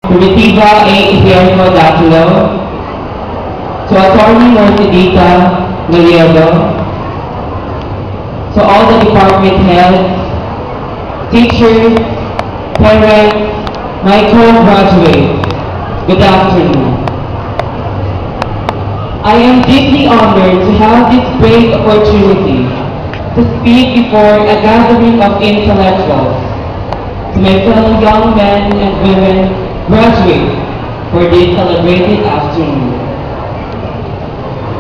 Primitiva A. Guillermo Daquilo, to Attorney Mortidita Maliego, to all the department heads, teachers, parents, my co-graduates, good afternoon. I am deeply honored to have this great opportunity to speak before a gathering of intellectuals, to my fellow young men and women graduates for this celebrated afternoon.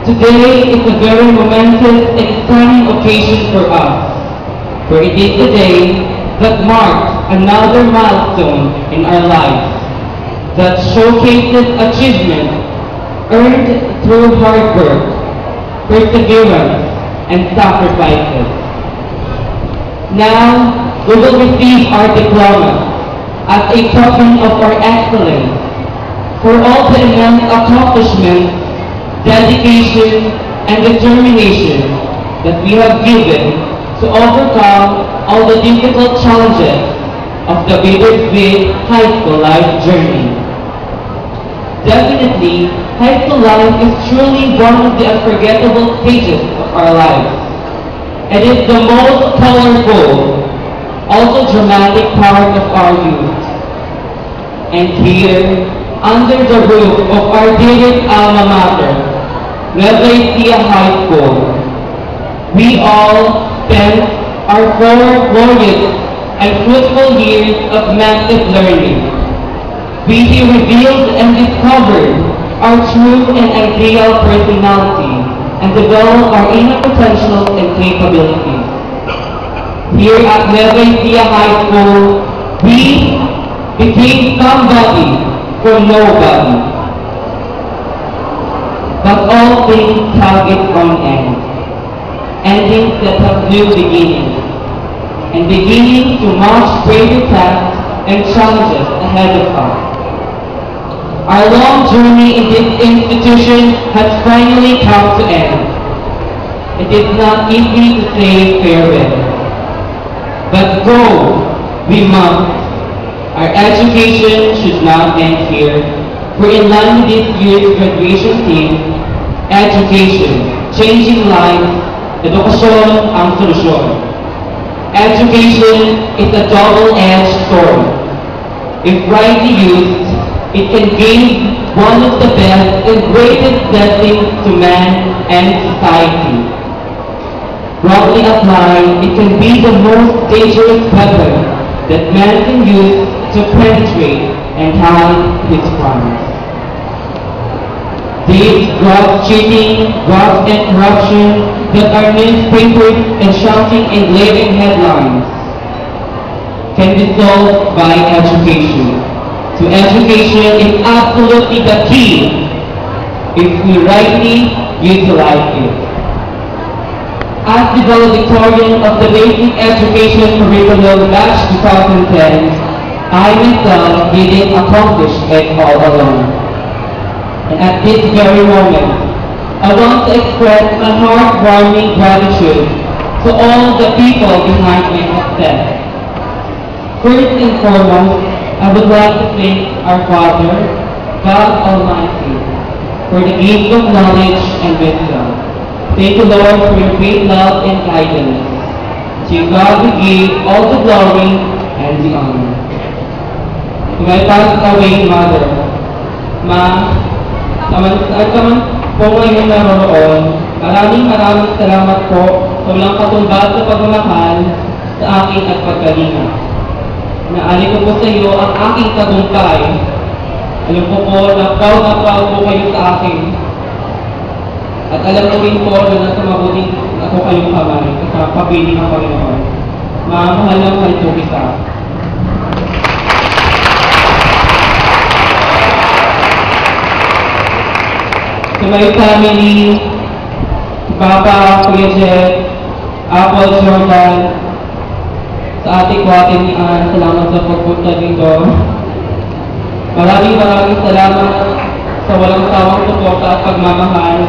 Today is a very momentous and stunning occasion for us, for it is the day that marks another milestone in our lives, that showcases achievements earned through hard work, perseverance, and sacrifices. Now, we will receive our diplomas as a token of our excellence for all the immense accomplishments, dedication, and determination that we have given to overcome all the difficult challenges of the bittersweet high school life journey. Definitely, high school life is truly one of the unforgettable stages of our lives. It is the most colorful, also dramatic part of our youth. And here, under the roof of our dearest alma mater, Nueva Ecija High School, we all spent our 4 glorious and fruitful years of massive learning. We revealed and discovered our true and ideal personality and developed our inner potential and capabilities. Here at Nueva Ecija High School, we became somebody from nobody. But all things have its own end. Endings that have new beginnings, and beginnings to much greater tasks and challenges ahead of us. Our long journey in this institution has finally come to end. It is not easy to say farewell, but go we must. Our education should not end here, for in line with this year's graduation theme, education, changing lives, edukasyon ang solusyon. Education is a double-edged sword. If rightly used, it can give one of the best and greatest blessings to man and society. Wrongly applied, it can be the most dangerous weapon that man can use to penetrate and hide his crimes. These graft cheating, graft and corruption that are newspapers and shouting and glaring headlines can be solved by education. So education is absolutely the key if we rightly utilize it. As the valedictorian of the Basic Education Curriculum Batch 2010, I myself didn't accomplish it all alone. And at this very moment, I want to express my heartwarming gratitude to all the people behind my success. First and foremost, I would like to thank our Father, God Almighty, for the gift of knowledge and wisdom. Thank you, Lord, for your great love and guidance. To God we give all the glory and the honor. To my passed away mother, Ma, at naman po ngayon naroon, maraming salamat po sa walang katumbas sa pagmamahal sa akin at pagkalinga. Naali ko po sa iyo ang aking tagumpay. Alam ko po na proud po kayo sa akin. At alam ko rin po na nasa mabuting ako kayong kamay sa pagpiling ng Panginoon. Mahal lang kayo po kita. Sa my family, Papa, Kuya Jet, Apple, Jordan, sa ating kwate ni Ann, salamat sa pagpunta dito. Maraming salamat sa walang sawang suporta at pagmamahal.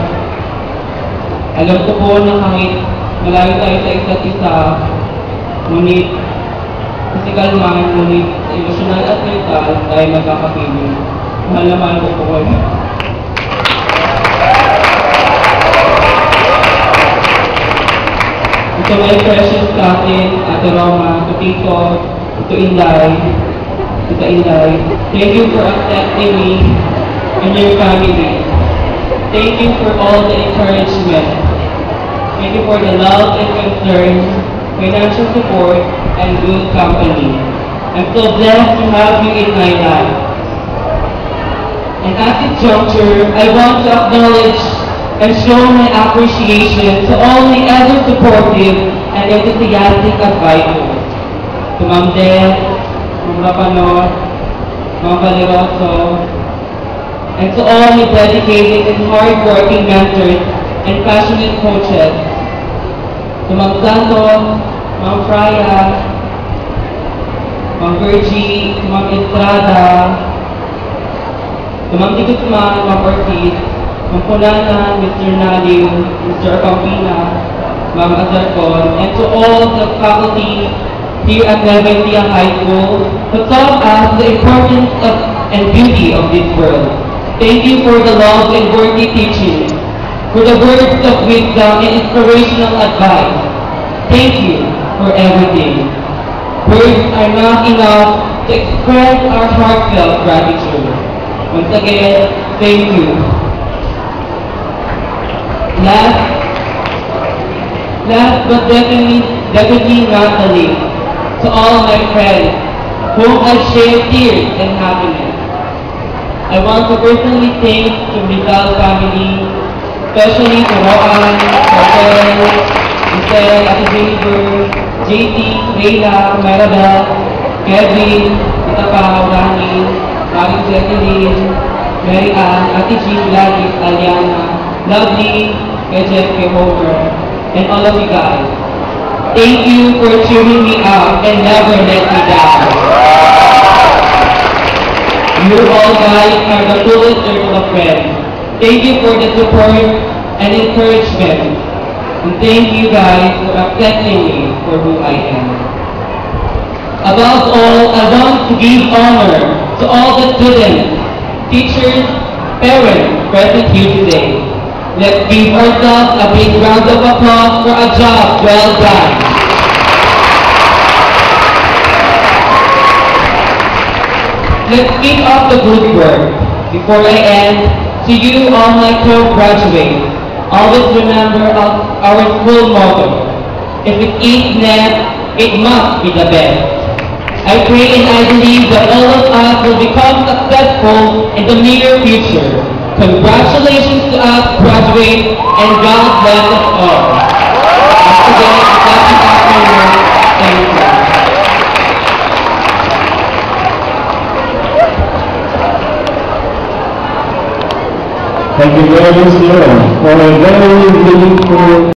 Alam ko po na kahit malayo tayo sa isa't isa, ngunit physical man, ngunit sa emosyonal at mental tayo magkakapiling. Mahal na mahal ko po kayo. Ito my precious cousin, Ate Roma, to Tito, to Inday, Tita Inday. Thank you for accepting me and your family. Thank you for all the encouragement. Thank you for the love and concern, financial support, and good company. I'm so blessed to have you in my life. And at this juncture, I want to acknowledge and show my appreciation to all my ever supportive and enthusiastic advisors. To Ma'am Del, Ma'am Rapanot, Ma'am Valeroso, and to all my dedicated and hard-working mentors and passionate coaches. To Ma'am Santos, Ma'am Fraya, Ma'am Virgie, Ma'am Estrada, to Ma'am Digusman, Ma'am Ortiz, Ma'am Polana, Mr. Naliw, Mr. Campina, Ma'am Azarcon, and to all the faculty here at Nueva High School who taught us the importance of and beauty of this world. Thank you for the love and worthy teaching, for the words of wisdom and inspirational advice. Thank you for everything. Words are not enough to express our heartfelt gratitude. Once again, thank you. Last but definitely not the least, to all my friends whom I share tears and happiness. I want to personally thank the Rizal family, especially to Roan, Raquel, Giselle, Ate Jennifer, JT, Leila, Maribel, Kevin, Tita Pao, Rani, Maring Jacqueline, Mary Ann, Ate Jean, Gladys, Aliana, Lovely, Jeff, Homer, and all of you guys. Thank you for cheering me up and never let me down. You all guys are the coolest circle of friends. Thank you for the support and encouragement. And thank you guys for accepting me for who I am. Above all, I want to give honor to all the students, teachers, parents present here today. Let's give ourselves a big round of applause for a job well done. Let's keep up the good work. Before I end, to you all my co-graduates, always remember our school motto. If it is net, it must be the best. I pray and I believe that all of us will become successful in the near future. Congratulations to us graduates, and God bless us all. Once again, happy afternoon. Thank you. Thank you very much, for a very meaningful